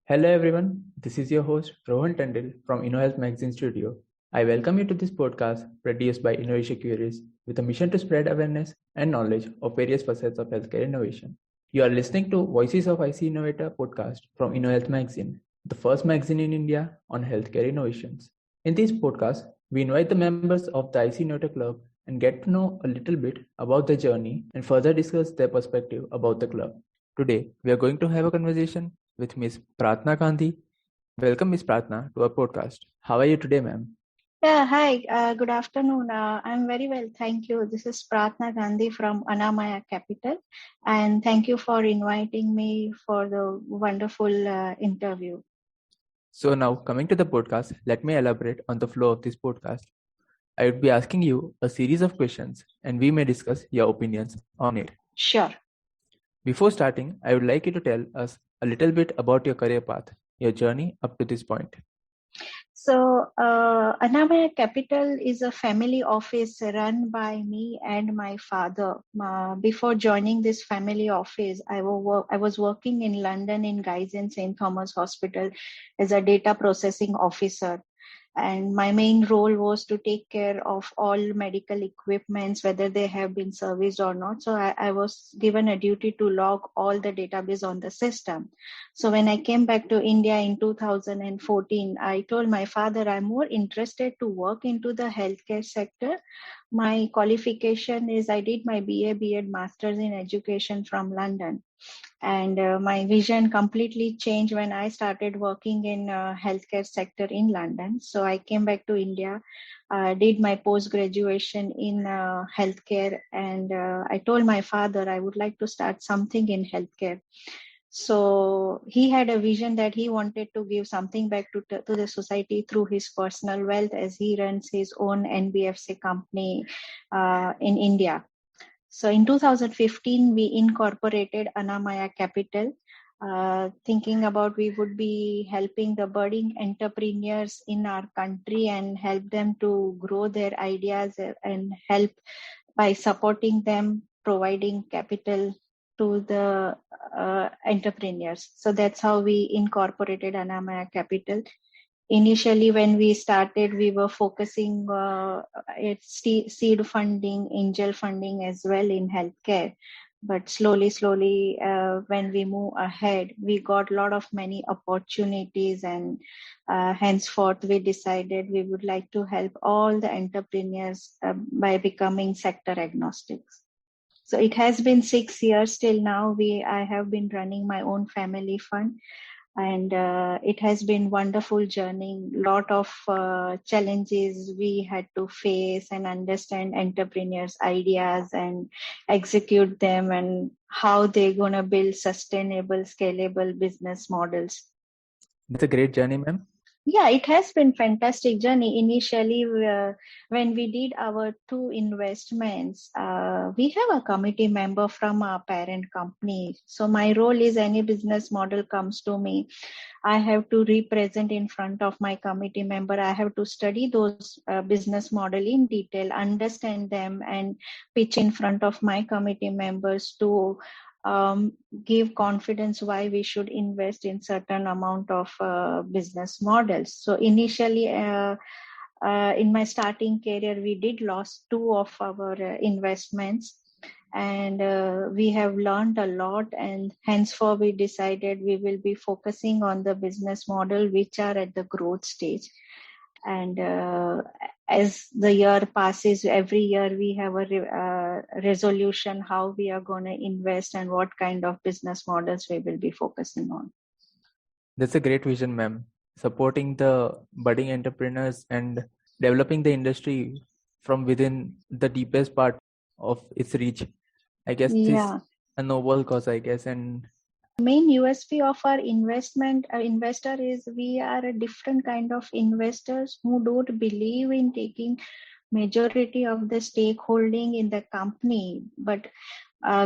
Hello everyone, this is your host Rohan Tandil from InnoHealth Magazine Studio. I welcome you to this podcast produced by InnovatorCLUB with a mission to spread awareness and knowledge of various facets of healthcare innovation. You are listening to Voices of IC Innovator podcast from InnoHealth Magazine, the first magazine in India on healthcare innovations. In this podcast, we invite the members of the IC Innovator Club and get to know a little bit about their journey and further discuss their perspective about the club. Today, we are going to have a conversation with Ms. Prarthana Gandhi. Welcome, Ms. Prarthana, to our podcast. How are you today, ma'am? Yeah, hi. Good afternoon. I'm very well, thank you. This is Prarthana Gandhi from anAmaya Capital, and thank you for inviting me for the wonderful interview. So now, coming to the podcast, let me elaborate on the flow of this podcast. I would be asking you a series of questions, and we may discuss your opinions on it. Sure. Before starting, I would like you to tell us a little bit about your career path, your journey up to this point. So, anAmaya Capital is a family office run by me and my father. Before joining this family office, I was working in London in Guy's and St. Thomas Hospital as a data processing officer. And my main role was to take care of all medical equipments, whether they have been serviced or not. So I was given a duty to log all the database on the system. So when I came back to India in 2014, I told my father I'm more interested to work into the healthcare sector. My qualification is I did my BA, BEd, Masters in Education from London. And my vision completely changed when I started working in healthcare sector in London. So I came back to India, did my post-graduation in healthcare, and I told my father I would like to start something in healthcare. So he had a vision that he wanted to give something back to the society through his personal wealth, as he runs his own NBFC company in India. So in 2015, we incorporated anAmaya Capital, thinking about we would be helping the budding entrepreneurs in our country and help them to grow their ideas and help by supporting them, providing capital to the entrepreneurs. So that's how we incorporated anAmaya Capital. Initially, when we started, we were focusing at seed funding, angel funding as well in healthcare. But slowly, when we move ahead, we got a lot of many opportunities, and henceforth we decided we would like to help all the entrepreneurs by becoming sector agnostics. So it has been 6 years till now. I have been running my own family fund. And it has been wonderful journey. Lot of challenges we had to face and understand entrepreneurs' ideas and execute them, and how they're gonna build sustainable, scalable business models. That's a great journey, ma'am. Yeah, it has been fantastic journey. Initially, when we did our 2 investments, we have a committee member from our parent company. So my role is any business model comes to me, I have to represent in front of my committee member. I have to study those business model in detail, understand them, and pitch in front of my committee members to give confidence why we should invest in certain amount of business models. So initially, in my starting career, we did lost 2 of our investments, and we have learned a lot, and henceforth we decided we will be focusing on the business model which are at the growth stage. And as the year passes, every year we have a resolution how we are going to invest and what kind of business models we will be focusing on. That's a great vision, ma'am. Supporting the budding entrepreneurs and developing the industry from within the deepest part of its reach. I guess this is a noble cause, I guess. And main USP of our investor is we are a different kind of investors who don't believe in taking majority of the stakeholding in the company, but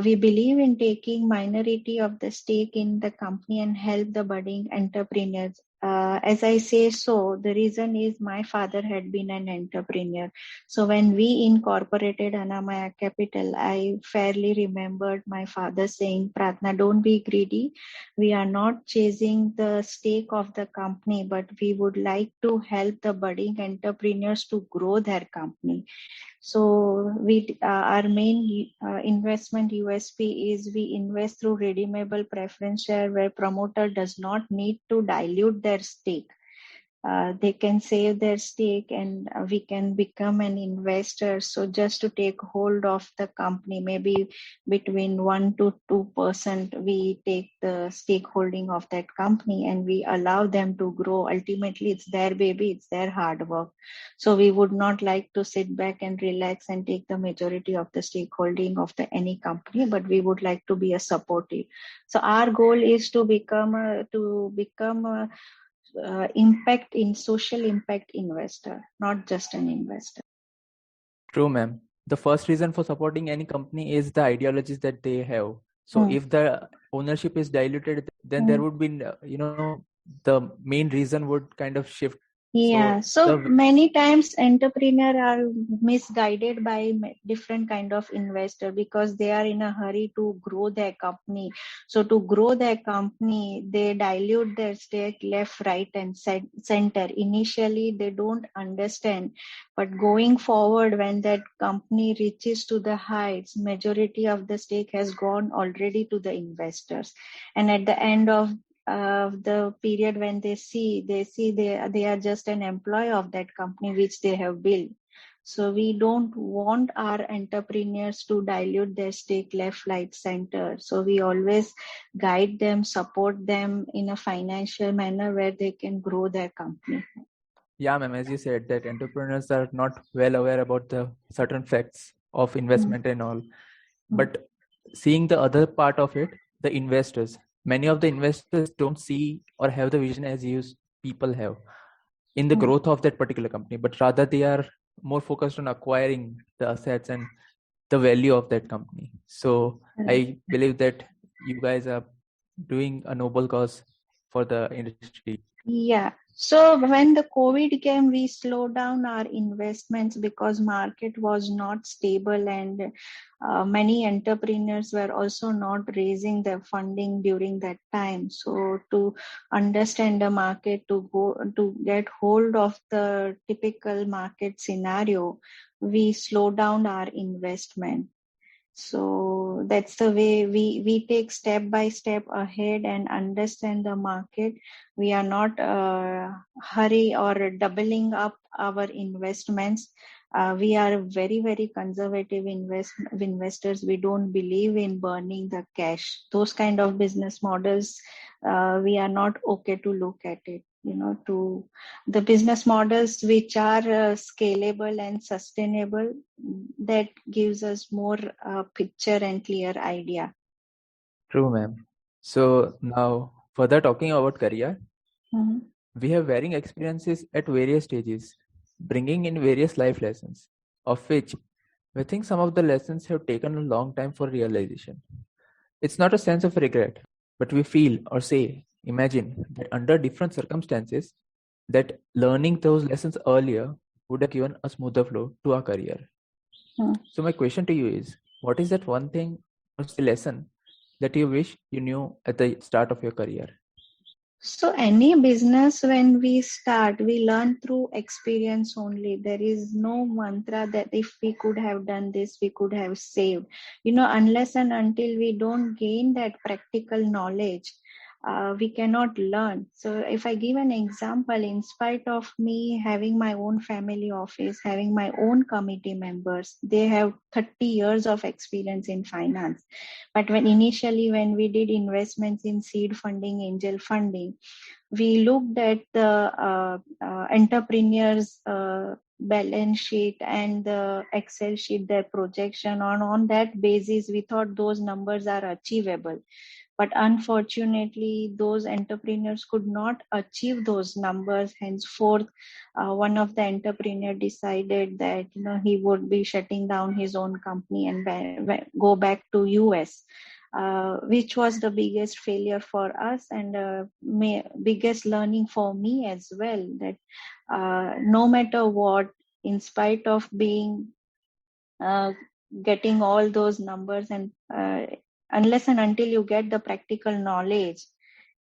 we believe in taking minority of the stake in the company and help the budding entrepreneurs. as I say so, the reason is my father had been an entrepreneur. So when we incorporated anAmaya Capital, I fairly remembered my father saying, Prarthana, don't be greedy. We are not chasing the stake of the company, but we would like to help the budding entrepreneurs to grow their company. So our main investment USP is we invest through redeemable preference share where promoter does not need to dilute their stake. They can save their stake and we can become an investor. So just to take hold of the company, maybe between 1 to 2%, we take the stakeholding of that company and we allow them to grow. Ultimately, it's their baby, it's their hard work. So we would not like to sit back and relax and take the majority of the stakeholding of any company, but we would like to be a supportive. So our goal is to become a social impact investor, not just an investor. True, ma'am. The first reason for supporting any company is the ideologies that they have. So if the ownership is diluted, then there would be, the main reason would kind of shift. Yeah, so many times entrepreneurs are misguided by different kind of investor because they are in a hurry to grow their company. So to grow their company, they dilute their stake left, right, and center. Initially, they don't understand, but going forward, when that company reaches to the heights, majority of the stake has gone already to the investors, and at the end of the period when they see they are just an employee of that company which they have built. So we don't want our entrepreneurs to dilute their stake left, right, center. So we always guide them, support them in a financial manner where they can grow their company. Yeah, ma'am, as you said, that entrepreneurs are not well aware about the certain facts of investment and all. But seeing the other part of it, the investors, many of the investors don't see or have the vision as you people have in the growth of that particular company, but rather they are more focused on acquiring the assets and the value of that company. So I believe that you guys are doing a noble cause for the industry. Yeah. So when the COVID came, we slowed down our investments because market was not stable and many entrepreneurs were also not raising their funding during that time. So to understand the market, to get hold of the typical market scenario, we slowed down our investment. So that's the way we take step by step ahead and understand the market. We are not hurry or doubling up our investments. We are very, very conservative investors. We don't believe in burning the cash. Those kind of business models, we are not okay to look at it. To the business models which are scalable and sustainable, that gives us more picture and clear idea. True, ma'am. So now further talking about career, we have varying experiences at various stages, bringing in various life lessons, of which we think some of the lessons have taken a long time for realization. It's not a sense of regret, but we feel or say, imagine that under different circumstances, that learning those lessons earlier would have given a smoother flow to our career. So my question to you is, what is that one thing or say lesson that you wish you knew at the start of your career? So any business when we start, we learn through experience only. There is no mantra that if we could have done this, we could have saved. Unless and until we don't gain that practical knowledge, we cannot learn. So if I give an example, in spite of me having my own family office, having my own committee members, they have 30 years of experience in finance. But when we did investments in seed funding, angel funding, we looked at the entrepreneurs' balance sheet and the Excel sheet, their projection. On that basis, we thought those numbers are achievable. But unfortunately, those entrepreneurs could not achieve those numbers. Henceforth, one of the entrepreneur decided that he would be shutting down his own company and go back to US. which was the biggest failure for us and biggest learning for me as well, that no matter what, in spite of being getting all those numbers and unless and until you get the practical knowledge,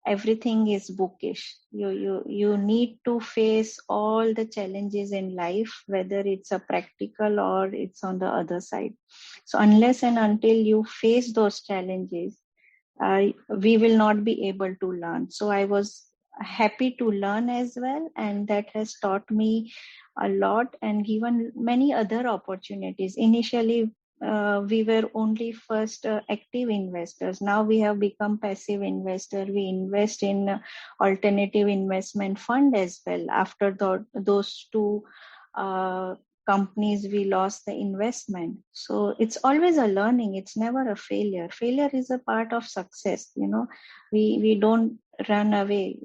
everything is bookish. You need to face all the challenges in life, whether it's a practical or it's on the other side. So unless and until you face those challenges, we will not be able to learn. So I was happy to learn as well, and that has taught me a lot and given many other opportunities. Initially, we were only first active investors. Now we have become passive investor. We invest in alternative investment fund as well. After those two companies, we lost the investment. So it's always a learning. It's never a failure. Failure is a part of success. We don't run away.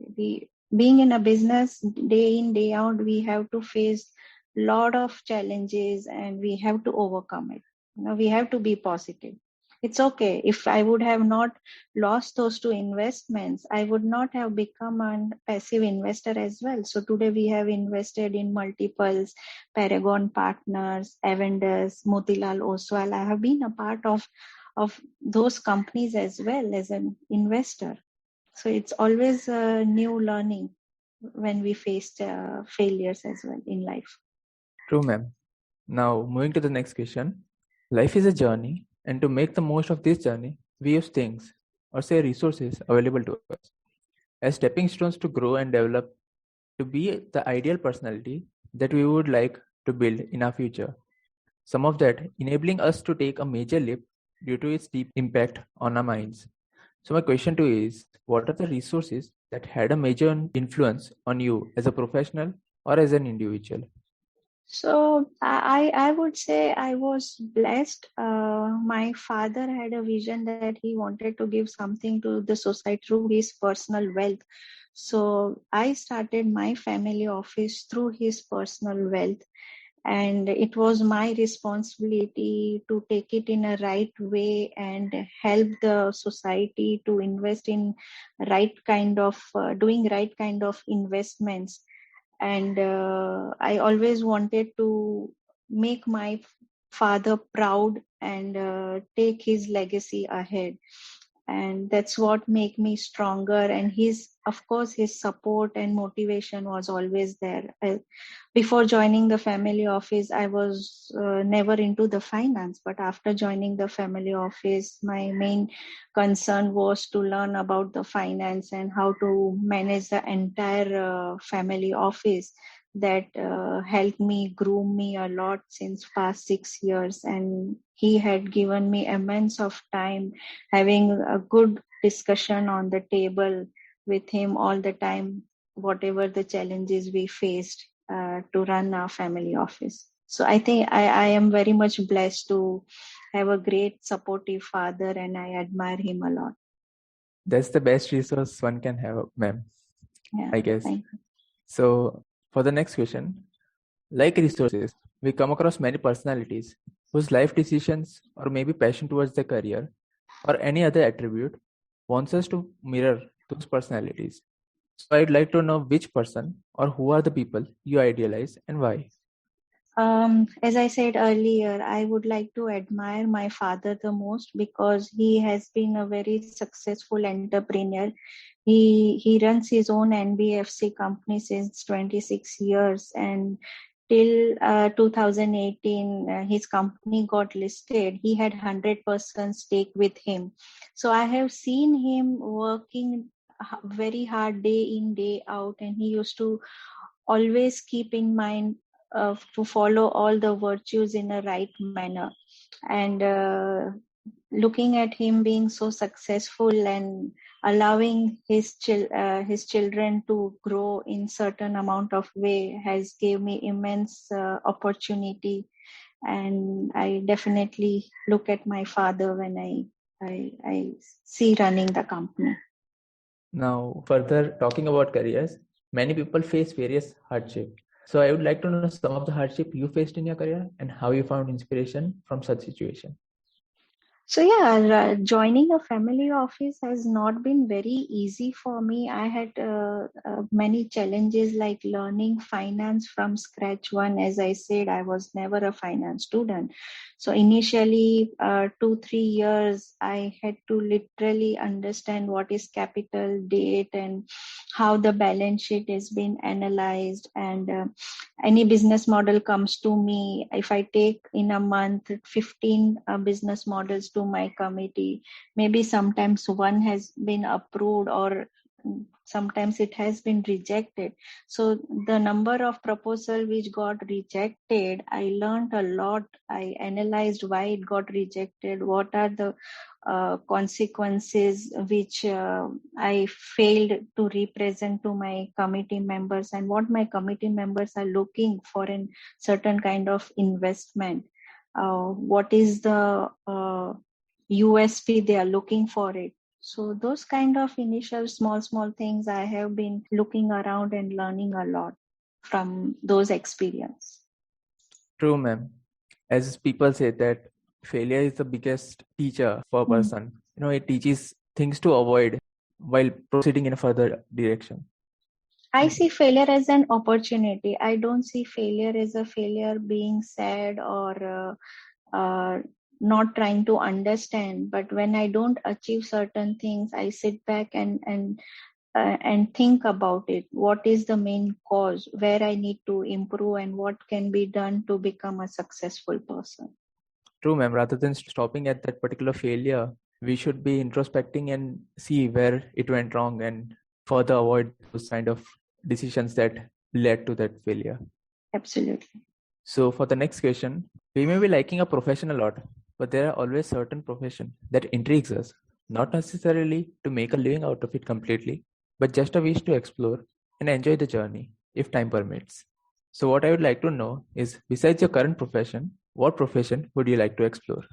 Being in a business, day in, day out, we have to face a lot of challenges and we have to overcome it. We have to be positive. It's okay. If I would have not lost those two investments, I would not have become a passive investor as well. So today we have invested in multiples, Paragon Partners, Avendus, Motilal Oswal. I have been a part of those companies as well as an investor. So it's always a new learning when we face failures as well in life. True, ma'am. Now, moving to the next question. Life is a journey, and to make the most of this journey, we use things, or say resources, available to us as stepping stones to grow and develop to be the ideal personality that we would like to build in our future. Some of that enabling us to take a major leap due to its deep impact on our minds. So my question to you is, what are the resources that had a major influence on you as a professional or as an individual? So I would say I was blessed. My father had a vision that he wanted to give something to the society through his personal wealth. So I started my family office through his personal wealth. And it was my responsibility to take it in a right way and help the society to invest in doing right kind of investments. And I always wanted to make my father proud and take his legacy ahead. And that's what made me stronger. And of course, his support and motivation was always there. Before joining the family office, I was never into the finance, but after joining the family office, my main concern was to learn about the finance and how to manage the entire family office. That helped me, groom me a lot since past 6 years. And he had given me immense of time, having a good discussion on the table with him all the time, whatever the challenges we faced to run our family office. So I think I am very much blessed to have a great supportive father, and I admire him a lot. That's the best resource one can have, ma'am. Yeah, I guess. thank you. So for the next question, like resources, we come across many personalities whose life decisions or maybe passion towards their career or any other attribute wants us to mirror those personalities. So I'd like to know which person or who are the people you idealize and why. As I said earlier, I would like to admire my father the most because he has been a very successful entrepreneur. He runs his own NBFC company since 26 years, and till 2018 his company got listed. He had 100% stake with him. So I have seen him working very hard day in, day out, and he used to always keep in mind to follow all the virtues in a right manner. And looking at him being so successful and allowing his children to grow in certain amount of way has gave me immense opportunity. And I definitely look at my father when I see running the company. Now, further talking about careers, many people face various hardship. So I would like to know some of the hardship you faced in your career and how you found inspiration from such situation. So yeah, joining a family office has not been very easy for me. I had many challenges like learning finance from scratch. One, as I said, I was never a finance student. So initially, 2-3 years, I had to literally understand what is capital, debt, and how the balance sheet is being analyzed. And any business model comes to me, if I take in a month 15 business models to my committee, maybe sometimes one has been approved or sometimes it has been rejected. So the number of proposal which got rejected, I learned a lot. I analyzed why it got rejected, what are the consequences which I failed to represent to my committee members, and what my committee members are looking for in certain kind of investment. What is the USP they are looking for it. So those kind of initial small things I have been looking around and learning a lot from those experience. True, ma'am. As people say that failure is the biggest teacher for a person. It teaches things to avoid while proceeding in a further direction. I see failure as an opportunity. I don't see failure as a failure being sad or not trying to understand. But when I don't achieve certain things, I sit back and think about it. What is the main cause? Where I need to improve, and what can be done to become a successful person? True, ma'am. Rather than stopping at that particular failure, we should be introspecting and see where it went wrong and further avoid those kind of decisions that led to that failure. Absolutely. So for the next question, we may be liking a profession a lot, but there are always certain profession that intrigues us, not necessarily to make a living out of it completely, but just a wish to explore and enjoy the journey if time permits. So what I would like to know is, besides your current profession, what profession would you like to explore?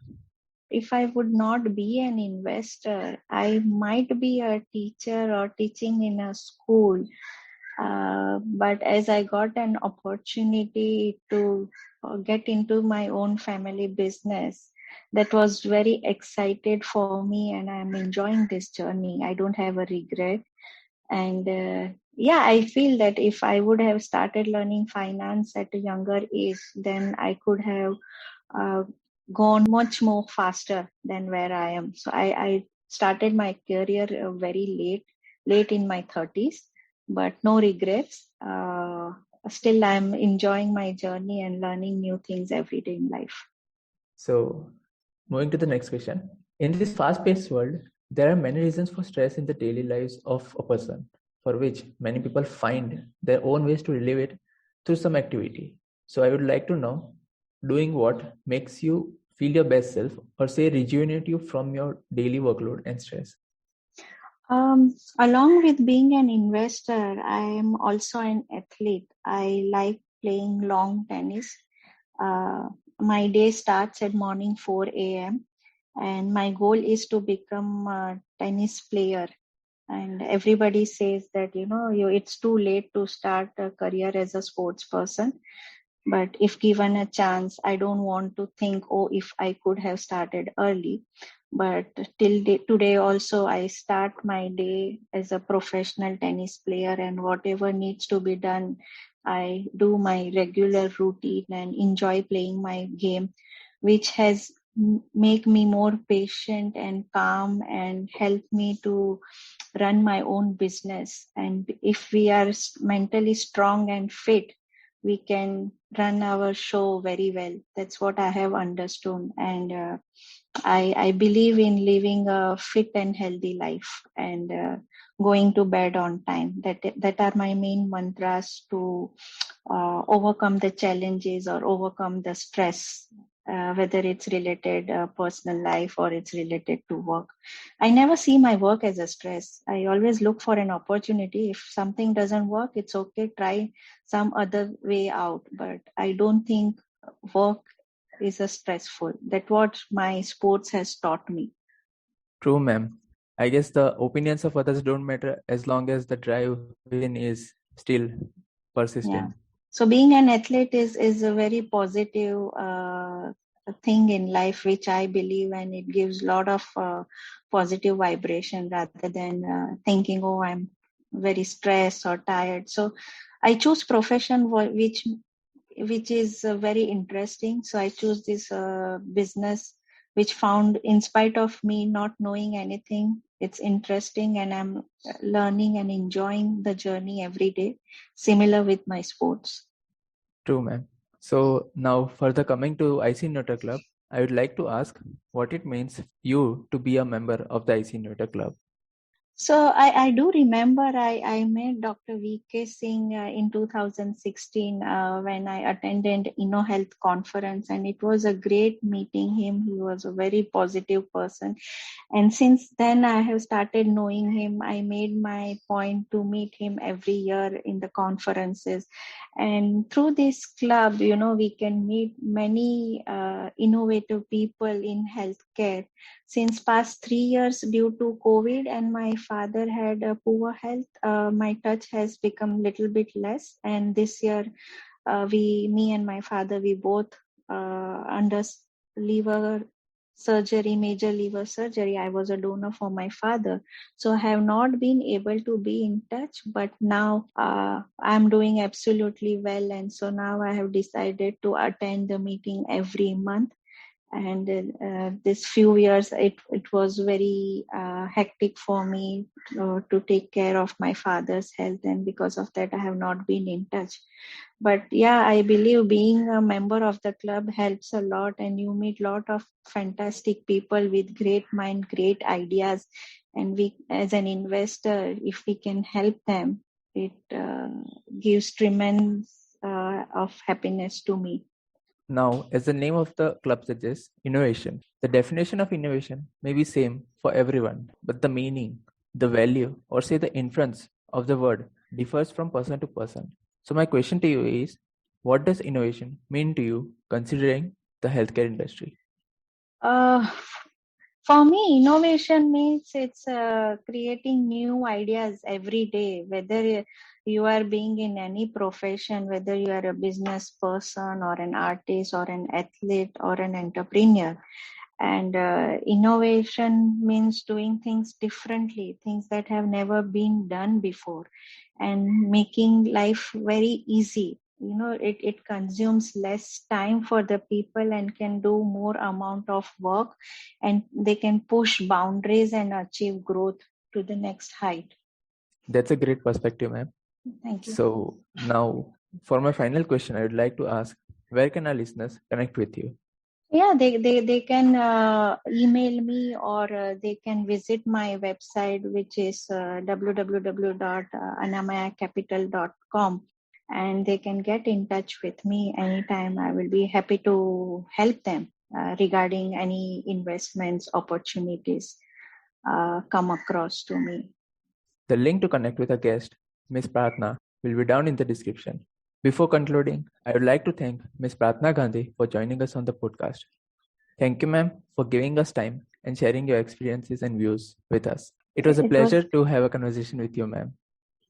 If I would not be an investor, I might be a teacher or teaching in a school. But as I got an opportunity to get into my own family business, that was very excited for me, and I'm enjoying this journey. I don't have a regret. And yeah, I feel that if I would have started learning finance at a younger age, then I could have uh, gone much more faster than where I am. So I started my career very late in my 30s, but no regrets. Still, I'm enjoying my journey and learning new things every day in life. So moving to the next question. In this fast-paced world, there are many reasons for stress in the daily lives of a person, for which many people find their own ways to relieve it through some activity. So I would like to know, doing what makes you feel your best self, or say rejuvenate you from your daily workload and stress? Along with being an investor, I am also an athlete. I like playing long tennis. Uh, my day starts at morning 4 a.m. and my goal is to become a tennis player. And everybody says that it's too late to start a career as a sports person. But if given a chance, I don't want to think, oh, if I could have started early. But today also, I start my day as a professional tennis player, and whatever needs to be done, I do my regular routine and enjoy playing my game, which has make me more patient and calm and help me to run my own business. And if we are mentally strong and fit, we can run our show very well. That's what I have understood. And I believe in living a fit and healthy life and going to bed on time. That are my main mantras to overcome the challenges or overcome the stress, whether it's related personal life or it's related to work. I never see my work as a stress. I always look for an opportunity. If something doesn't work, it's okay. Try some other way out. But I don't think work is a stressful. That's what my sports has taught me. True, ma'am. I guess the opinions of others don't matter as long as the drive within is still persistent. Yeah. So being an athlete is a very positive thing in life which I believe, and it gives a lot of positive vibration rather than thinking, oh, I'm very stressed or tired. So I choose profession which is very interesting. So I choose this business which found, in spite of me not knowing anything, it's interesting, and I'm learning and enjoying the journey every day, similar with my sports. True, ma'am. So now further coming to IC Innovator Club, I would like to ask what it means you to be a member of the IC Innovator Club. So I do remember I met Dr. V.K. Singh in 2016 when I attended InnoHealth conference, and it was a great meeting him. He was a very positive person. And since then I have started knowing him. I made my point to meet him every year in the conferences. And through this club, we can meet many innovative people in healthcare. Since past 3 years, due to COVID and my father had a poor health, my touch has become little bit less. And this year, me and my father, we both under liver surgery, major liver surgery. I was a donor for my father. So I have not been able to be in touch, but now I'm doing absolutely well. And so now I have decided to attend the meeting every month. And this few years it was very hectic for me to take care of my father's health, and because of that I have not been in touch. But yeah, I believe being a member of the club helps a lot, and you meet a lot of fantastic people with great mind, great ideas, and we, as an investor, if we can help them, it gives tremendous of happiness to me. Now, as the name of the club suggests, innovation. The definition of innovation may be same for everyone, but the meaning, the value, or say the inference of the word differs from person to person. So my question to you is, what does innovation mean to you considering the healthcare industry? For me, innovation means it's creating new ideas every day, whether you are being in any profession, whether you are a business person or an artist or an athlete or an entrepreneur. And innovation means doing things differently, things that have never been done before, and making life very easy. It consumes less time for the people and can do more amount of work, and they can push boundaries and achieve growth to the next height. That's a great perspective, ma'am. Thank you. So now, for my final question, I would like to ask, where can our listeners connect with you? Yeah, they can email me, or they can visit my website, which is www.anamayacapital.com, and they can get in touch with me anytime. I will be happy to help them regarding any investments opportunities come across to me. The link to connect with our guest, Ms. Prarthana, will be down in the description. Before concluding, I would like to thank Ms. Prarthana Gandhi for joining us on the podcast. Thank you, ma'am, for giving us time and sharing your experiences and views with us. It was a pleasure to have a conversation with you, ma'am.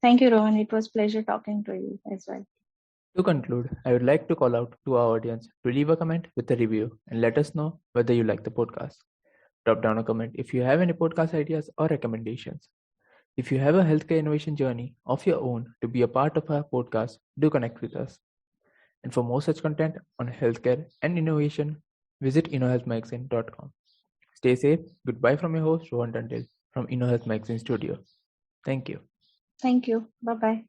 Thank you, Rohan. It was a pleasure talking to you as well. To conclude, I would like to call out to our audience to leave a comment with a review and let us know whether you like the podcast. Drop down a comment if you have any podcast ideas or recommendations. If you have a healthcare innovation journey of your own to be a part of our podcast, do connect with us. And for more such content on healthcare and innovation, visit innohealthmagazine.com. Stay safe. Goodbye from your host, Rohan Tandil from InnoHealth Magazine Studio. Thank you. Thank you. Bye-bye.